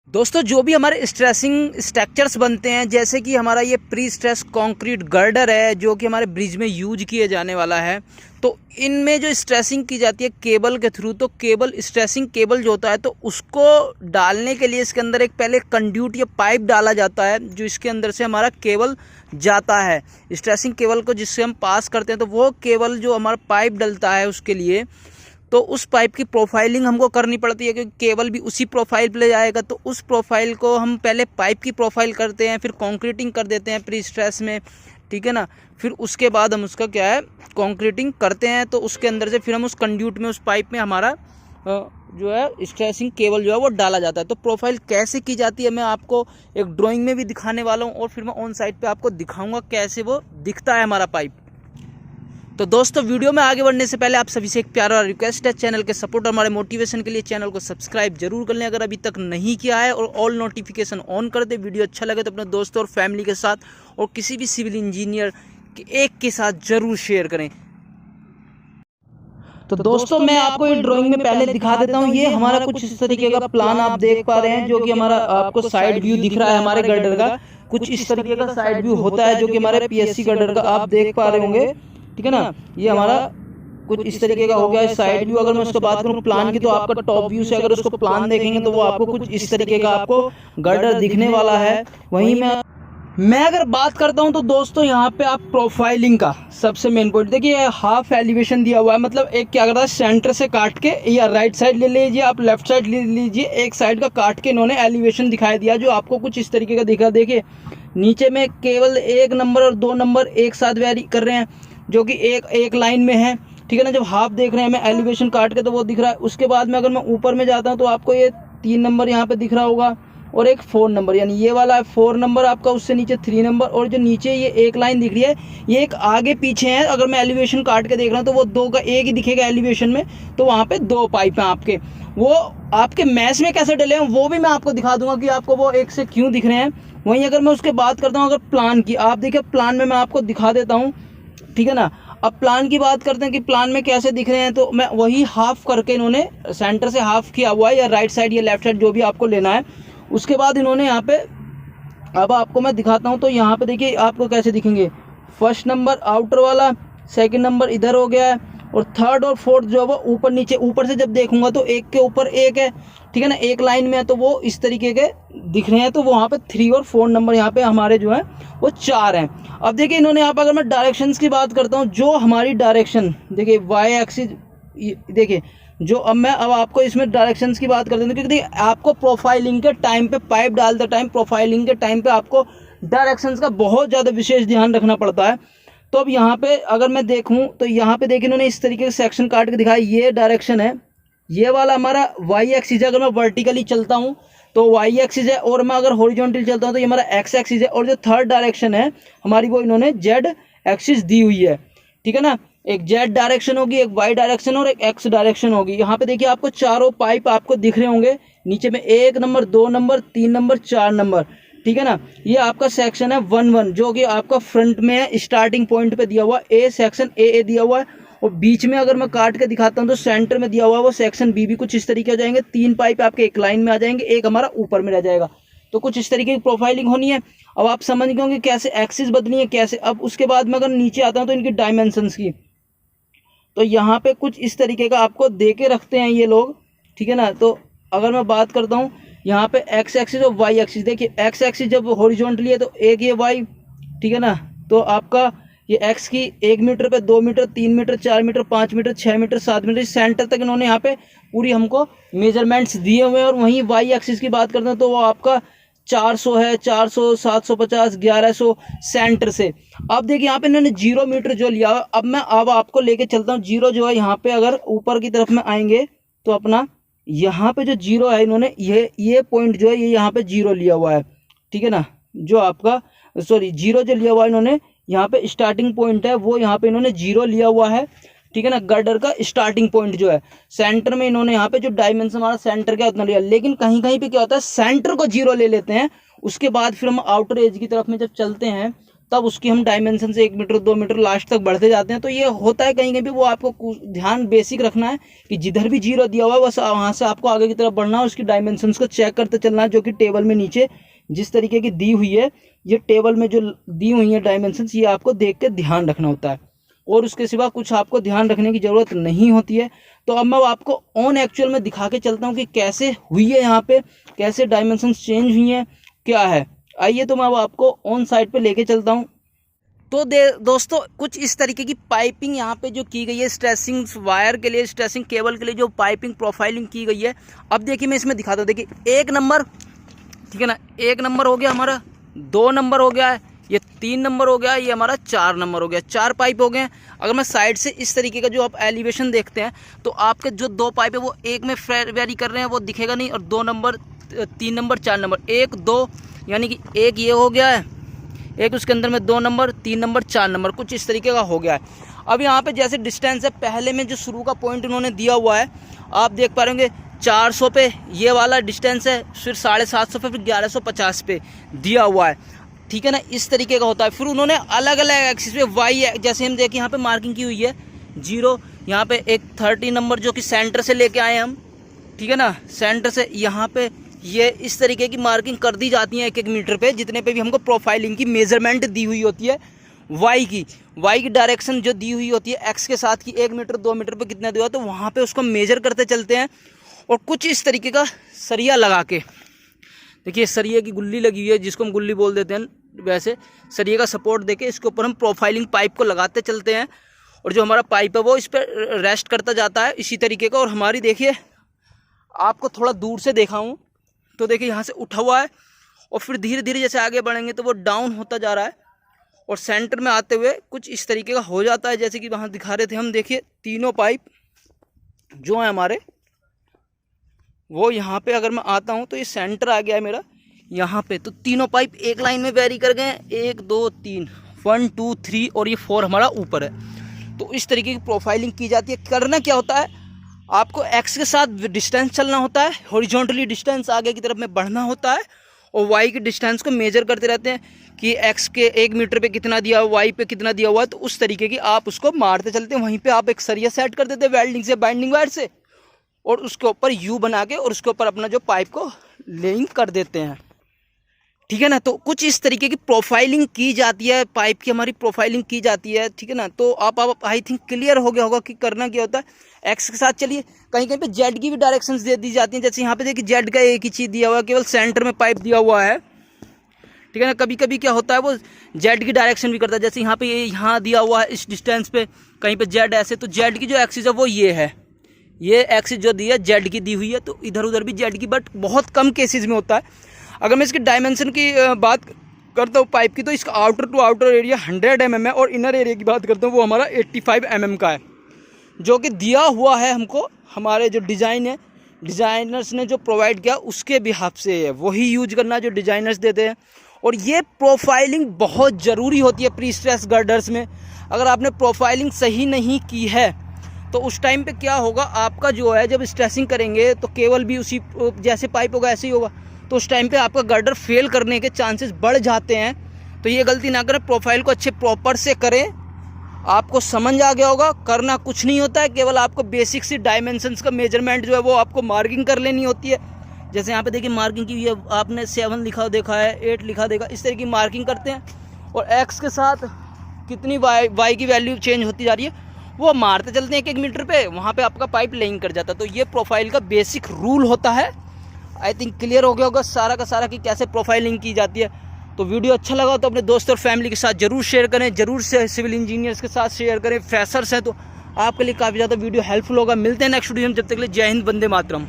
दोस्तों जो भी हमारे स्ट्रेसिंग स्ट्रक्चर्स बनते हैं, जैसे कि हमारा ये प्री स्ट्रेस कंक्रीट गर्डर है जो कि हमारे ब्रिज में यूज किए जाने वाला है, तो इनमें जो स्ट्रेसिंग की जाती है केबल के थ्रू, तो केबल स्ट्रेसिंग केबल जो होता है तो उसको डालने के लिए इसके अंदर एक पहले कंड्यूट या पाइप डाला जाता है जो इसके अंदर से हमारा केबल जाता है। स्ट्रेसिंग केबल को जिससे हम पास करते हैं तो वो केबल जो हमारा पाइप डलता है उसके लिए, तो उस पाइप की प्रोफाइलिंग हमको करनी पड़ती है क्योंकि केबल भी उसी प्रोफाइल पे ले जाएगा। तो उस प्रोफाइल को हम पहले पाइप की प्रोफाइल करते हैं, फिर कंक्रीटिंग कर देते हैं प्री स्ट्रेस में, ठीक है ना। फिर उसके बाद हम उसका क्या है कंक्रीटिंग करते हैं, तो उसके अंदर से फिर हम उस कंड्यूट में उस पाइप में हमारा जो है स्ट्रेसिंग केबल जो है वो डाला जाता है। तो प्रोफाइल कैसे की जाती है मैं आपको एक ड्राइंग में भी दिखाने वाला हूँ और फिर मैं ऑन साइट पे आपको दिखाऊंगा कैसे वो दिखता है हमारा पाइप। तो दोस्तों वीडियो में आगे बढ़ने से पहले आप सभी से एक प्यारा रिक्वेस्ट है, चैनल के सपोर्ट और हमारे मोटिवेशन के लिए चैनल को सब्सक्राइब जरूर कर लें अगर अभी तक नहीं किया है, और ऑल नोटिफिकेशन ऑन कर दे। वीडियो अच्छा लगे तो अपने दोस्तों और फैमिली के साथ और किसी भी सिविल इंजीनियर एक के साथ जरूर शेयर करें। तो दोस्तों मैं आपको ये ड्राइंग में पहले दिखा देता हूँ। ये हमारा कुछ इस तरीके का प्लान आप देख पा रहे हैं जो कि हमारा आपको साइड व्यू दिख रहा है हमारे गर्डर का। कुछ इस तरीके का साइड व्यू होता है जो कि हमारे पीएससी गर्डर का आप देख पा रहे होंगे, ठीक है ना। ये हमारा कुछ इस तरीके का हो गया है साइड व्यू। अगर मैं उसको बात करूँ प्लान की, तो आपका टॉप व्यू से अगर उसको प्लान देखेंगे तो वो आपको कुछ इस तरीके का आपको गर्डर दिखने वाला है। वहीं मैं अगर बात करता हूं तो दोस्तों यहाँ पे आप प्रोफाइलिंग का सबसे मेन पॉइंट देखिए, हाफ एलिवेशन दिया हुआ है। मतलब एक क्या करता है सेंटर से काट के या राइट साइड ले लीजिए, आप लेफ्ट साइड ले लीजिए, एक साइड का काट के इन्होंने एलिवेशन दिखाई दिया जो आपको कुछ इस तरीके का दिखा। देखिए नीचे में केवल 1 नंबर और 2 नंबर एक साथ वेरी कर रहे हैं जो कि एक लाइन में है, ठीक है ना। जब हाफ देख रहे हैं मैं एलिवेशन काट के तो वो दिख रहा है। उसके बाद में अगर मैं ऊपर में जाता हूँ तो आपको ये 3 नंबर यहाँ पे दिख रहा होगा और एक 4 नंबर, यानी ये वाला 4 नंबर आपका, उससे नीचे 3 नंबर, और जो नीचे ये एक लाइन दिख रही है ये एक आगे पीछे है। अगर मैं एलिवेशन काट के देख रहा हूँ तो वो 2 का 1 ही दिखेगा एलिवेशन में, तो वहाँ पे 2 पाइप हैं आपके। वो आपके मैश में कैसे डले हैं वो भी मैं आपको दिखा दूंगा कि आपको वो एक से क्यों दिख रहे हैं। वहीं अगर मैं उसके बात करता हूँ अगर प्लान की, आप देखिए प्लान में मैं आपको दिखा देता हूँ, ठीक है ना। अब प्लान की बात करते हैं कि प्लान में कैसे दिख रहे हैं, तो मैं वही हाफ करके इन्होंने सेंटर से हाफ किया हुआ है, या राइट साइड या लेफ्ट साइड जो भी आपको लेना है। उसके बाद इन्होंने यहाँ पे, अब आपको मैं दिखाता हूँ तो यहाँ पे देखिए आपको कैसे दिखेंगे। फर्स्ट नंबर आउटर वाला, सेकंड नंबर इधर हो गया है, और थर्ड और फोर्थ जो है वो ऊपर नीचे, ऊपर से जब देखूंगा तो एक के ऊपर एक है, ठीक है ना, एक लाइन में है, तो वो इस तरीके के दिख रहे हैं। तो वहाँ पे 3 और 4 नंबर यहाँ पे हमारे जो है वो 4 हैं। अब देखिए इन्होंने यहाँ पर, अगर मैं डायरेक्शंस की बात करता हूँ, जो हमारी डायरेक्शन देखिए वाई एक्सिस, देखिए जो अब आपको इसमें डायरेक्शंस की बात करते हैं, क्योंकि देखिए आपको प्रोफाइलिंग के टाइम पे, पाइप डालते टाइम, प्रोफाइलिंग के टाइम पे आपको डायरेक्शंस का बहुत ज़्यादा विशेष ध्यान रखना पड़ता है। तो अब यहाँ पे अगर मैं देखूँ तो यहाँ पे देखिए इन्होंने इस तरीके से सेक्शन काट के दिखाया। ये डायरेक्शन है, ये वाला हमारा वाई एक्सिस है। अगर मैं वर्टिकली चलता हूँ तो वाई एक्सिस है, और मैं अगर हॉरिजॉन्टली चलता हूँ तो ये हमारा एक्स एक्सिस है। और जो थर्ड डायरेक्शन है हमारी वो इन्होंने जेड एक्सिस दी हुई है, ठीक है ना। एक जेड डायरेक्शन होगी, एक वाई डायरेक्शन और एक एक्स डायरेक्शन होगी। यहाँ पे देखिए आपको चारों पाइप आपको दिख रहे होंगे नीचे में, 1 नंबर, 2 नंबर, 3 नंबर, 4 नंबर, ठीक है ना। ये आपका सेक्शन है 1-1 जो कि आपका फ्रंट में है, स्टार्टिंग पॉइंट पे दिया हुआ ए सेक्शन ए दिया हुआ है। और बीच में अगर मैं काट के दिखाता हूँ तो सेंटर में दिया हुआ है वो सेक्शन बी भी कुछ इस तरीके हो जाएंगे। 3 पाइप आपके एक लाइन में आ जाएंगे, एक हमारा ऊपर में रह जाएगा। तो कुछ इस तरीके की प्रोफाइलिंग होनी है। अब आप समझ गए होंगे कैसे एक्सिस बदली है कैसे। अब उसके बाद में अगर नीचे आता हूँ तो इनकी डायमेंशंस की, तो यहाँ पे कुछ इस तरीके का आपको दे के रखते हैं ये लोग, ठीक है ना। तो अगर मैं बात करता हूँ यहाँ पे एक्स एक्सिस और वाई एक्सिस, देखिए एक्स एक्सिस जब हॉरिजॉन्टली है तो एक ये वाई, ठीक है ना। तो आपका ये एक्स की 1 मीटर पे 2 metre, 3 metre, 4 metre, 5 metre, 6 metre, 7 metre, centre तक इन्होंने यहाँ पे पूरी हमको मेजरमेंट्स दिए हुए हैं। और वहीं वाई एक्सिस की बात करते हैं तो वो आपका 400 है, 400, 750, 1100 सेंटर से। अब देखिए यहाँ पे इन्होंने 0 मीटर जो लिया हुआ। अब मैं आपको लेके चलता हूँ 0 जो है यहाँ पे, अगर ऊपर की तरफ में आएंगे तो अपना यहाँ पे जो 0 है इन्होंने ये पॉइंट जो है ये यहाँ पे 0 लिया हुआ है, ठीक है ना। जो आपका 0 जो लिया हुआ है इन्होंने, यहाँ पे स्टार्टिंग पॉइंट है वो यहाँ पे इन्होंने 0 लिया हुआ है, ठीक है ना। गर्डर का स्टार्टिंग पॉइंट जो है सेंटर में इन्होंने यहाँ पे जो डायमेंशन हमारा सेंटर का उतना लिया। लेकिन कहीं कहीं पे क्या होता है सेंटर को 0 ले लेते हैं, उसके बाद फिर हम आउटर एज की तरफ में जब चलते हैं तब उसकी हम डायमेंशन से 1 मीटर 2 मीटर लास्ट तक बढ़ते जाते हैं। तो ये होता है कहीं कहीं भी, वो आपको ध्यान बेसिक रखना है कि जिधर भी 0 दिया हुआ है बस वहाँ से आपको आगे की तरफ बढ़ना है, उसकी डायमेंशंस को चेक करते चलना है, जो कि टेबल में नीचे जिस तरीके की दी हुई है, ये टेबल में जो दी हुई है डायमेंशंस, ये आपको देख के ध्यान रखना होता है और उसके सिवा कुछ आपको ध्यान रखने की ज़रूरत नहीं होती है। तो अब मैं आपको ऑन एक्चुअल में दिखा के चलता हूँ कि कैसे हुई है, यहाँ पे कैसे डायमेंशंस चेंज हुई हैं, क्या है। आइए तो मैं अब आपको ऑन साइड पे लेके चलता हूँ। तो दोस्तों कुछ इस तरीके की पाइपिंग यहाँ पे जो की गई है, स्ट्रेसिंग वायर के लिए, स्ट्रेसिंग केबल के लिए जो पाइपिंग प्रोफाइलिंग की गई है। अब देखिए मैं इसमें दिखाता हूँ। देखिए 1 नंबर, ठीक है ना, 1 नंबर हो गया हमारा, 2 नंबर हो गया है, ये 3 नंबर हो गया, ये हमारा 4 नंबर हो गया। 4 पाइप हो गए हैं। अगर मैं साइड से इस तरीके का जो आप एलिवेशन देखते हैं तो आपके जो 2 पाइप है वो एक में वेरी कर रहे हैं, वो दिखेगा नहीं, और 2 नंबर 3 नंबर 4 नंबर, 1 2, यानी कि एक ये हो गया है, एक उसके अंदर में 2 नंबर 3 नंबर 4 नंबर, कुछ इस तरीके का हो गया है। अब यहाँ पे जैसे डिस्टेंस है, पहले में जो शुरू का पॉइंट उन्होंने दिया हुआ है आप देख पा रहे होंगे 400 पे ये वाला डिस्टेंस है, फिर 750 पे, फिर 1150 पे दिया हुआ है, ठीक है ना, इस तरीके का होता है। फिर उन्होंने अलग अलग एक्सिस पे वाई, जैसे हम देखिए यहाँ पे मार्किंग की हुई है 0, यहाँ पे एक 30 नंबर जो कि सेंटर से लेके आए हम, ठीक है ना, सेंटर से यहाँ पे ये इस तरीके की मार्किंग कर दी जाती है 1-1 मीटर पे, जितने पे भी हमको प्रोफाइलिंग की मेजरमेंट दी हुई होती है। वाई की डायरेक्शन जो दी हुई होती है एक्स के साथ की 1 मीटर 2 मीटर पे कितना दिया, तो वहाँ पे उसको मेजर करते चलते हैं। और कुछ इस तरीके का सरिया लगा के, देखिए सरिये की गुल्ली लगी हुई है, जिसको हम गुल्ली बोल देते हैं, वैसे सरिये का सपोर्ट देके इसके ऊपर हम प्रोफाइलिंग पाइप को लगाते चलते हैं, और जो हमारा पाइप है वो इस पर रेस्ट करता जाता है इसी तरीके का। और हमारी देखिए, आपको थोड़ा दूर से देखा हूँ तो देखिए यहाँ से उठा हुआ है, और फिर धीरे धीरे जैसे आगे बढ़ेंगे तो वो डाउन होता जा रहा है, और सेंटर में आते हुए कुछ इस तरीके का हो जाता है, जैसे कि वहाँ दिखा रहे थे हम। देखिए तीनों पाइप जो है हमारे, वो यहाँ पे अगर मैं आता हूँ तो ये सेंटर आ गया है मेरा यहाँ पे, तो तीनों पाइप एक लाइन में वेरी कर गए, 1 2 3, 1 2 3, और ये 4 हमारा ऊपर है। तो इस तरीके की प्रोफाइलिंग की जाती है। करना क्या होता है, आपको एक्स के साथ डिस्टेंस चलना होता है, हॉरिजॉन्टली डिस्टेंस आगे की तरफ में बढ़ना होता है, और वाई की डिस्टेंस को मेजर करते रहते हैं कि एक्स के 1 मीटर पे कितना दिया हुआ, वाई पे कितना दिया हुआ है, तो उस तरीके की आप उसको मारते चलते हैं। वहीं पे आप एक सरिया सेट कर देते हैं वेल्डिंग से, बाइंडिंग वायर से, और उसके ऊपर यू बना के और उसके ऊपर अपना जो पाइप को लेइंग कर देते हैं, ठीक है ना। तो कुछ इस तरीके की प्रोफाइलिंग की जाती है, पाइप की हमारी प्रोफाइलिंग की जाती है, ठीक है ना। तो आप आई थिंक क्लियर हो गया होगा कि करना क्या होता है। एक्स के साथ चलिए, कहीं कहीं पे जेड की भी डायरेक्शंस दे दी जाती हैं, जैसे यहाँ पे देखिए जेड का एक ही चीज़ दिया हुआ है, केवल सेंटर में पाइप दिया हुआ है, ठीक है ना। कभी कभी क्या होता है वो जेड की डायरेक्शन भी करता है, जैसे यहाँ पे यहाँ दिया हुआ है इस डिस्टेंस पे, कहीं पे जेड ऐसे, तो जेड की जो एक्सिस है वो ये है, ये एक्सिस जो दी है जेड की दी हुई है, तो इधर उधर भी जेड की, बट बहुत कम केसेस में होता है। अगर मैं इसकी डायमेंशन की बात करता हूँ पाइप की, तो इसका outer to outer area 100 mm है, और इनर एरिया की बात करता हूँ वो हमारा 85 mm का है, जो कि दिया हुआ है हमको हमारे जो डिज़ाइन है, डिज़ाइनर्स ने जो प्रोवाइड किया उसके बिहाफ से है, वही यूज करना जो डिज़ाइनर्स देते हैं। और ये प्रोफाइलिंग बहुत ज़रूरी होती है प्री स्ट्रेस गर्डर्स में। अगर आपने प्रोफाइलिंग सही नहीं की है तो उस टाइम पे क्या होगा, आपका जो है जब स्ट्रेसिंग करेंगे तो केवल भी उसी जैसे पाइप होगा ऐसे ही होगा, तो उस टाइम पे आपका गर्डर फेल करने के चांसेस बढ़ जाते हैं। तो ये गलती ना करें, प्रोफाइल को अच्छे प्रॉपर से करें। आपको समझ आ गया होगा, करना कुछ नहीं होता है, केवल आपको बेसिक सी डायमेंशंस का मेजरमेंट जो है वो आपको मार्किंग कर लेनी होती है। जैसे यहाँ पे देखिए मार्किंग की हुई है, आपने 7 लिखा देखा है, 8 लिखा देखा, इस तरह की मार्किंग करते हैं, और एक्स के साथ कितनी वाई की वैल्यू चेंज होती जा रही है वो मारते चलते हैं 1-1 मीटर पे, वहाँ पे आपका पाइप लेइंग कर जाता है। तो ये प्रोफाइल का बेसिक रूल होता है। आई थिंक क्लियर हो गया होगा सारा का सारा कि कैसे प्रोफाइलिंग की जाती है। तो वीडियो अच्छा लगा तो अपने दोस्त और फैमिली के साथ जरूर शेयर करें, जरूर से सिविल इंजीनियर्स के साथ शेयर करें। फ्रेशर्स हैं तो आपके लिए काफ़ी ज़्यादा वीडियो हेल्पफुल होगा। मिलते हैं नेक्स्ट वीडियो में, जब तक के लिए जय हिंद, वंदे मातरम।